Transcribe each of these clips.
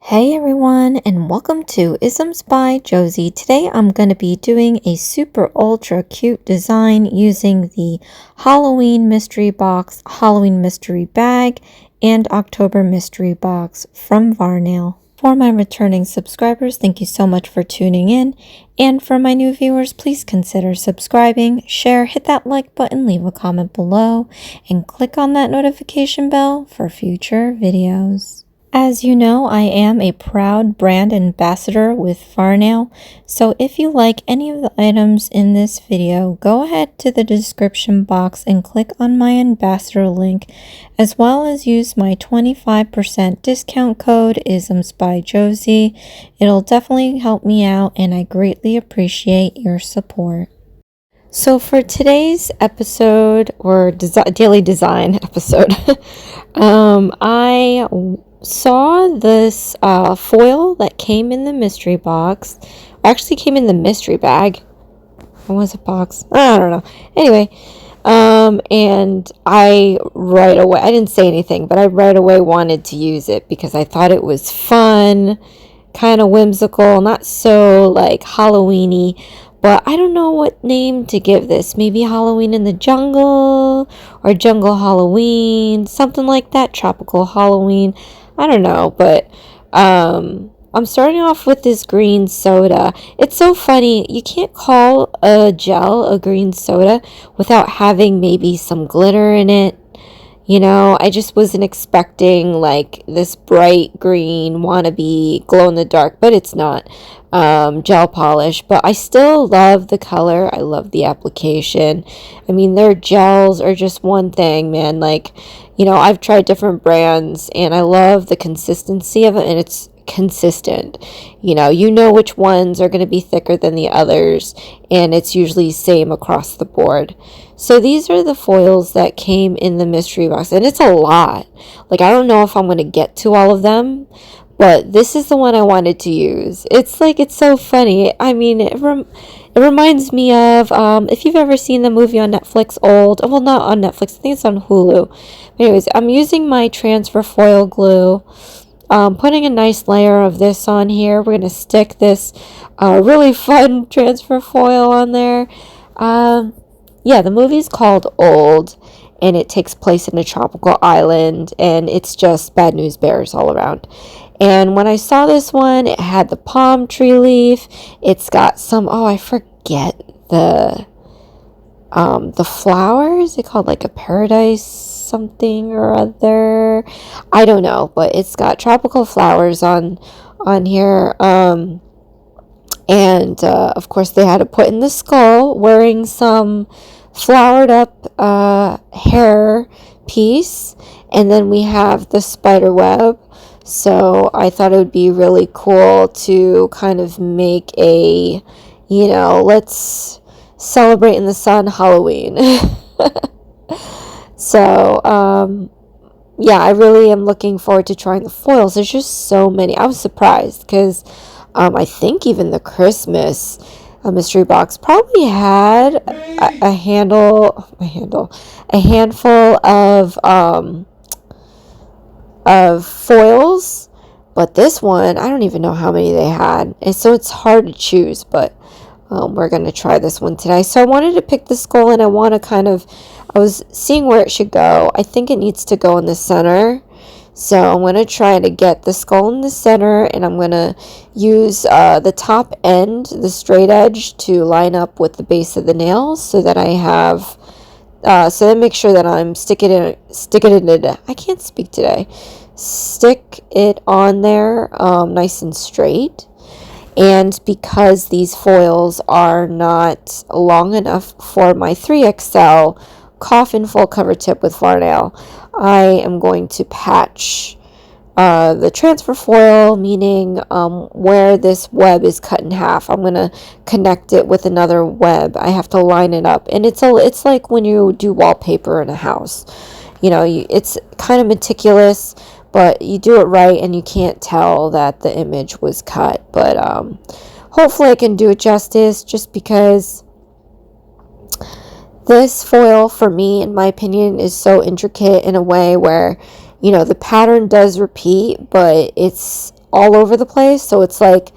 Hey everyone, and welcome to Isms by Josie. Today I'm going to be doing a super ultra cute design using the Halloween mystery box, Halloween mystery bag, and October mystery box from Varnail. For my returning subscribers, thank you so much for tuning in. And for my new viewers, please consider subscribing, share, hit that like button, leave a comment below, and click on that notification bell for future videos. As you know, I am a proud brand ambassador with Varnail, so if you like any of the items in this video, go ahead to the description box and click on my ambassador link, as well as use my 25% discount code ISMS by Josie. It'll definitely help me out, and I greatly appreciate your support. So for today's episode, or daily design episode, I saw this foil that came in the mystery box. Actually came in the mystery bag. What was a box? I don't know. Anyway, and I right away, I didn't say anything, but I right away wanted to use it because I thought it was fun, kind of whimsical, not so like Halloween-y, but I don't know what name to give this. Maybe Halloween in the Jungle or Jungle Halloween, something like that, Tropical Halloween. I don't know, but I'm starting off with this green soda. It's so funny. You can't call a gel a green soda without having maybe some glitter in it. You know, I just wasn't expecting like this bright green wannabe glow in the dark, but it's not gel polish. But I still love the color. I love the application. I mean, their gels are just one thing, man. Like, you know, I've tried different brands and I love the consistency of it, and it's consistent. You know which ones are going to be thicker than the others, and it's usually same across the board. So these are the foils that came in the mystery box, and it's a lot. Like, I don't know if I'm going to get to all of them, but this is the one I wanted to use. It's so funny. I mean, it reminds me of if you've ever seen the movie on Netflix, well, not on Netflix, I think it's on Hulu. But anyways, I'm using my transfer foil glue, putting a nice layer of this on here. We're going to stick this really fun transfer foil on there. Yeah, the movie's called Old, and it takes place in a tropical island, and it's just bad news bears all around. And when I saw this one, it had the palm tree leaf. It's got some, I forget the flowers. They called like a paradise something or other. I don't know, but it's got tropical flowers on here. And of course they had to put in the skull wearing some flowered up hair piece, and then we have the spider web. So I thought it would be really cool to kind of make a, let's celebrate in the sun Halloween. So yeah, I really am looking forward to trying the foils. There's just so many. I was surprised because I think even the Christmas mystery box probably had a handful of foils, but this one I don't even know how many they had, and so it's hard to choose. But we're gonna try this one today. So I wanted to pick the skull, and I was seeing where it should go. I think it needs to go in the center. So I'm going to try to get the skull in the center, and I'm going to use the top end, the straight edge, to line up with the base of the nail so that I have, so then make sure that I'm stick it I can't speak today. Stick it on there nice and straight. And because these foils are not long enough for my 3XL coffin full cover tip with Varnail, I am going to patch the transfer foil, meaning where this web is cut in half. I'm going to connect it with another web. I have to line it up, and it's like when you do wallpaper in a house. It's kind of meticulous, but you do it right and you can't tell that the image was cut. But hopefully I can do it justice, just because this foil, for me, in my opinion, is so intricate in a way where, the pattern does repeat, but it's all over the place, so it's like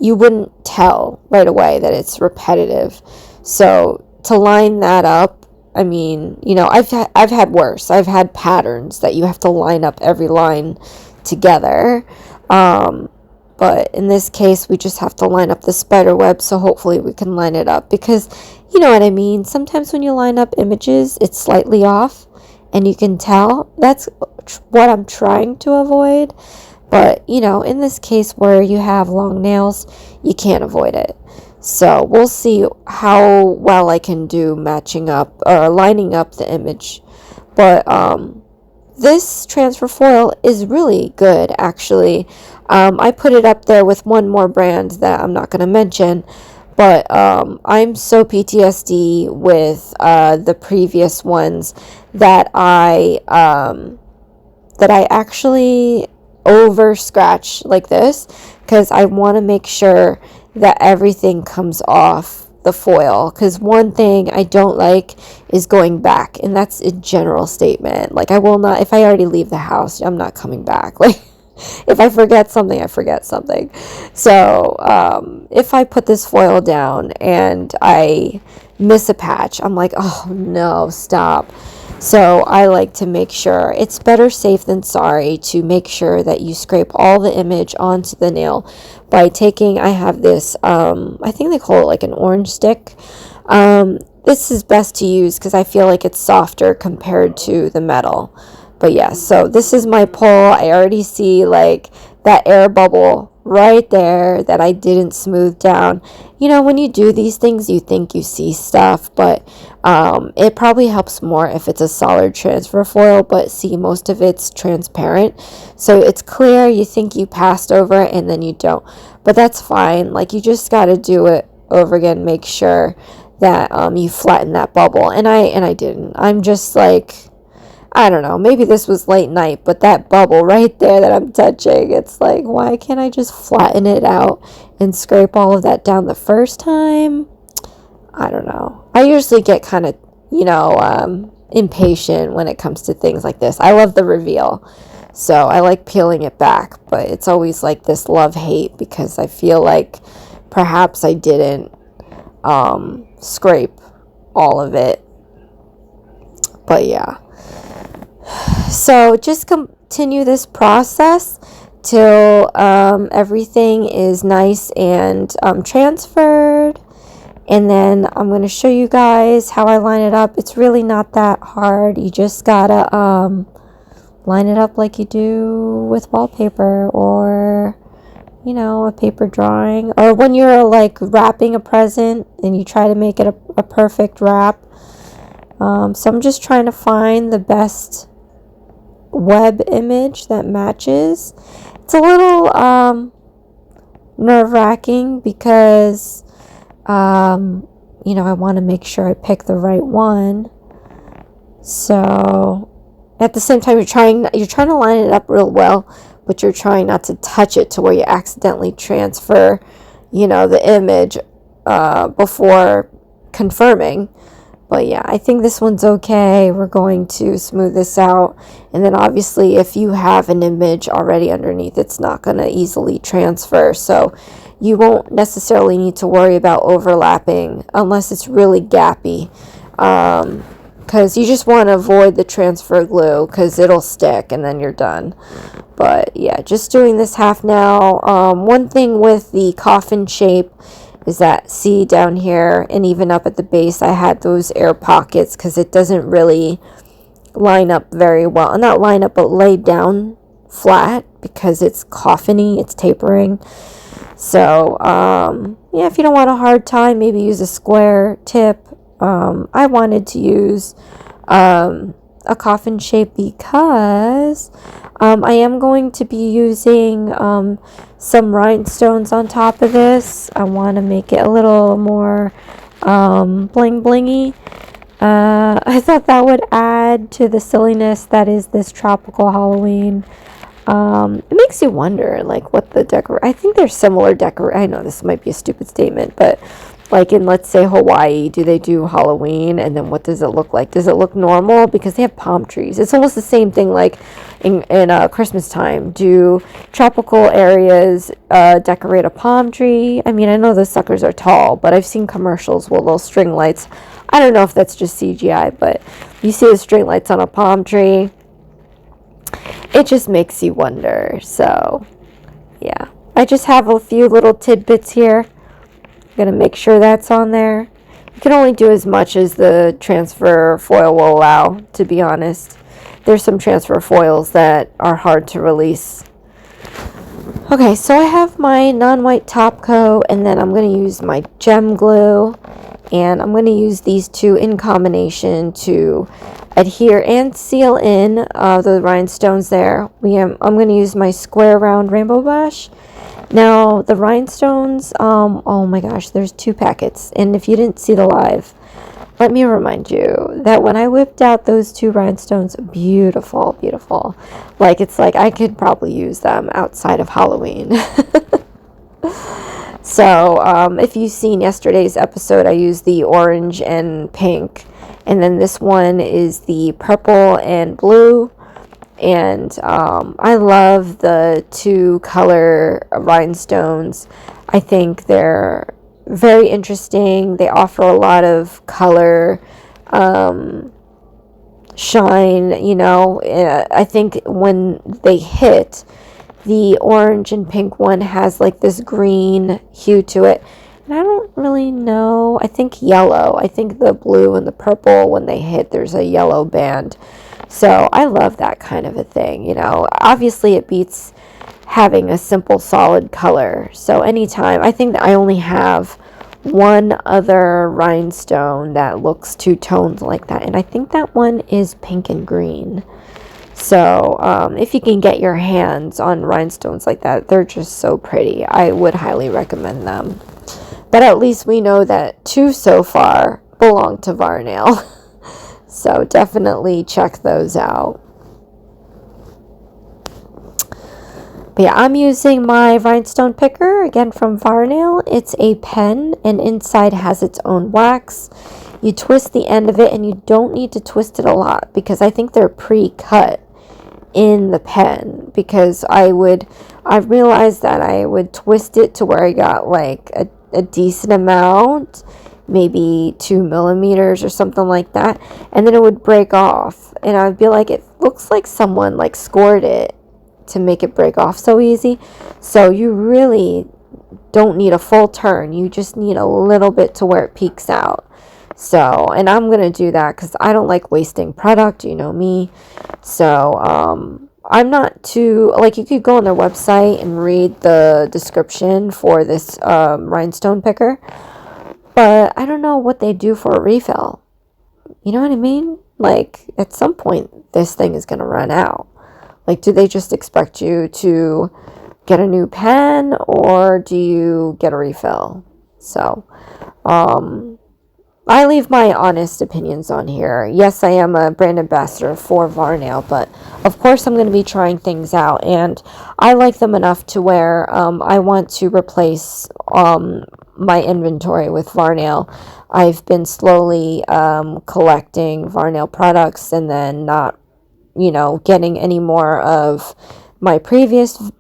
you wouldn't tell right away that it's repetitive. So to line that up, I mean, you know, I've had worse. I've had patterns that you have to line up every line together. But in this case, we just have to line up the spider web, so hopefully we can line it up, because you know what I mean. Sometimes when you line up images, it's slightly off and you can tell. That's what I'm trying to avoid. But, you know, in this case where you have long nails, you can't avoid it. So we'll see how well I can do matching up or lining up the image. But this transfer foil is really good, actually. I put it up there with one more brand that I'm not going to mention. But I'm so PTSD with the previous ones that I actually over scratch like this, because I want to make sure that everything comes off the foil, because one thing I don't like is going back, and that's a general statement. Like, I will not, if I already leave the house, I'm not coming back. Like, if I forget something, I forget something. So if I put this foil down and I miss a patch, I'm like, oh no, stop. So I like to make sure, it's better safe than sorry, to make sure that you scrape all the image onto the nail by taking, I have this, I think they call it like an orange stick. This is best to use because I feel like it's softer compared to the metal. But yeah, so this is my pull. I already see like that air bubble right there that I didn't smooth down. You know, when you do these things, you think you see stuff, but it probably helps more if it's a solid transfer foil. But see, most of it's transparent, so it's clear. You think you passed over it and then you don't, but that's fine. Like, you just got to do it over again, make sure that you flatten that bubble. And I didn't. I'm just like, I don't know, maybe this was late night, but that bubble right there that I'm touching, it's like, why can't I just flatten it out and scrape all of that down the first time? I don't know. I usually get kind of, you know, impatient when it comes to things like this. I love the reveal, so I like peeling it back, but it's always like this love-hate, because I feel like perhaps I didn't scrape all of it. But yeah. So just continue this process till everything is nice and transferred. And then I'm going to show you guys how I line it up. It's really not that hard. You just gotta line it up like you do with wallpaper, or, you know, a paper drawing, or when you're like wrapping a present and you try to make it a perfect wrap. So I'm just trying to find the best web image that matches. It's a little nerve-wracking because you know, I want to make sure I pick the right one. So at the same time, you're trying to line it up real well, but you're trying not to touch it to where you accidentally transfer, you know, the image before confirming. But yeah, I think this one's okay. We're going to smooth this out. And then obviously if you have an image already underneath, it's not going to easily transfer. So you won't necessarily need to worry about overlapping unless it's really gappy. Because you just want to avoid the transfer glue, because it'll stick and then you're done. But yeah, just doing this half now. One thing with the coffin shape is that, see down here and even up at the base, I had those air pockets because it doesn't really line up very well. Not line up, but lay down flat, because it's coffin-y, it's tapering. So yeah, if you don't want a hard time, maybe use a square tip. I wanted to use a coffin shape because I am going to be using some rhinestones on top of this. I want to make it a little more bling blingy. I thought that would add to the silliness that is this tropical Halloween. It makes you wonder, like, what the I think they're similar I know this might be a stupid statement, but Like in, let's say, Hawaii, do they do Halloween? And then what does it look like? Does it look normal? Because they have palm trees. It's almost the same thing like in Christmas time. Do tropical areas decorate a palm tree? I mean, I know those suckers are tall, but I've seen commercials with little string lights. I don't know if that's just CGI, but you see the string lights on a palm tree. It just makes you wonder. So, yeah. I just have a few little tidbits here. Gonna make sure that's on there. You can only do as much as the transfer foil will allow, to be honest. There's some transfer foils that are hard to release. Okay, so I have my non-white top coat, and then I'm gonna use my gem glue, and I'm gonna use these two in combination to adhere and seal in the rhinestones there. I'm gonna use my square round rainbow brush. Now, the rhinestones, oh my gosh, there's 2 packets. And if you didn't see the live, let me remind you that when I whipped out those 2 rhinestones, beautiful, beautiful. Like, it's like I could probably use them outside of Halloween. So, if you've seen yesterday's episode, I used the orange and pink. And then this one is the purple and blue. And I love the 2 color rhinestones. I think they're very interesting. They offer a lot of color, shine, you know. I think when they hit, the orange and pink one has like this green hue to it. And I don't really know. I think yellow. I think the blue and the purple, when they hit, there's a yellow band. So I love that kind of a thing, you know. Obviously, it beats having a simple solid color. So anytime, I think that I only have one other rhinestone that looks 2 tones like that. And I think that one is pink and green. So if you can get your hands on rhinestones like that, they're just so pretty. I would highly recommend them. But at least we know that 2 so far belong to Varnail. So definitely check those out. But yeah, I'm using my rhinestone picker, again from Varnail. It's a pen, and inside has its own wax. You twist the end of it, and you don't need to twist it a lot, because I think they're pre-cut in the pen. Because I realized that I would twist it to where I got like a decent amount, maybe 2 millimeters or something like that, and then it would break off, and I'd be like, it looks like someone like scored it to make it break off so easy. So you really don't need a full turn, you just need a little bit to where it peeks out. So, and I'm gonna do that because I don't like wasting product, you know me. So I'm not too, like, you could go on their website and read the description for this rhinestone picker. But I don't know what they do for a refill. You know what I mean? Like, at some point, this thing is going to run out. Like, do they just expect you to get a new pen, or do you get a refill? So, I leave my honest opinions on here. Yes, I am a brand ambassador for Varnail, but of course I'm going to be trying things out, and I like them enough to where I want to replace my inventory with Varnail. I've been slowly collecting Varnail products, and then not, you know, getting any more of my previous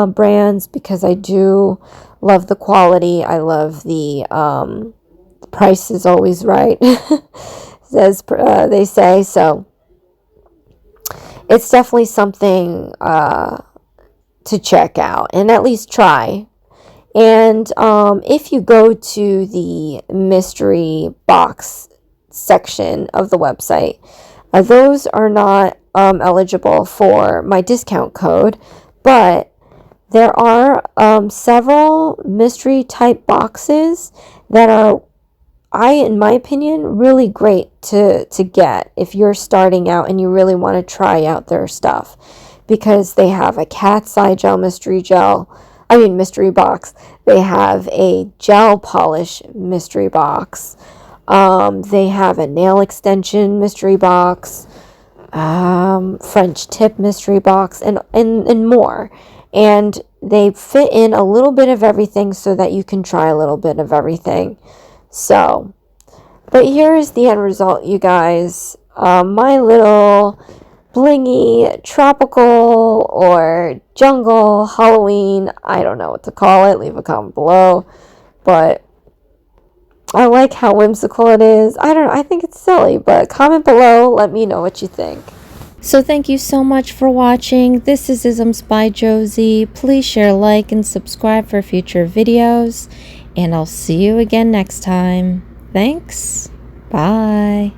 brands, because I do love the quality. I love the price is always right, as they say. So it's definitely something to check out and at least try. And if you go to the mystery box section of the website, those are not eligible for my discount code, but there are several mystery type boxes that are, in my opinion, really great to get if you're starting out and you really want to try out their stuff, because they have a cat's eye gel mystery box. They have a gel polish mystery box. They have a nail extension mystery box, French tip mystery box, and more. And they fit in a little bit of everything so that you can try a little bit of everything. So, but here is the end result, you guys. My little blingy tropical or jungle Halloween, I don't know what to call it. Leave a comment below. But I like how whimsical it is. I don't know. I think it's silly, but comment below. Let me know what you think. So thank you so much for watching. This is Isms by Josie. Please share, like, and subscribe for future videos. And I'll see you again next time. Thanks. Bye.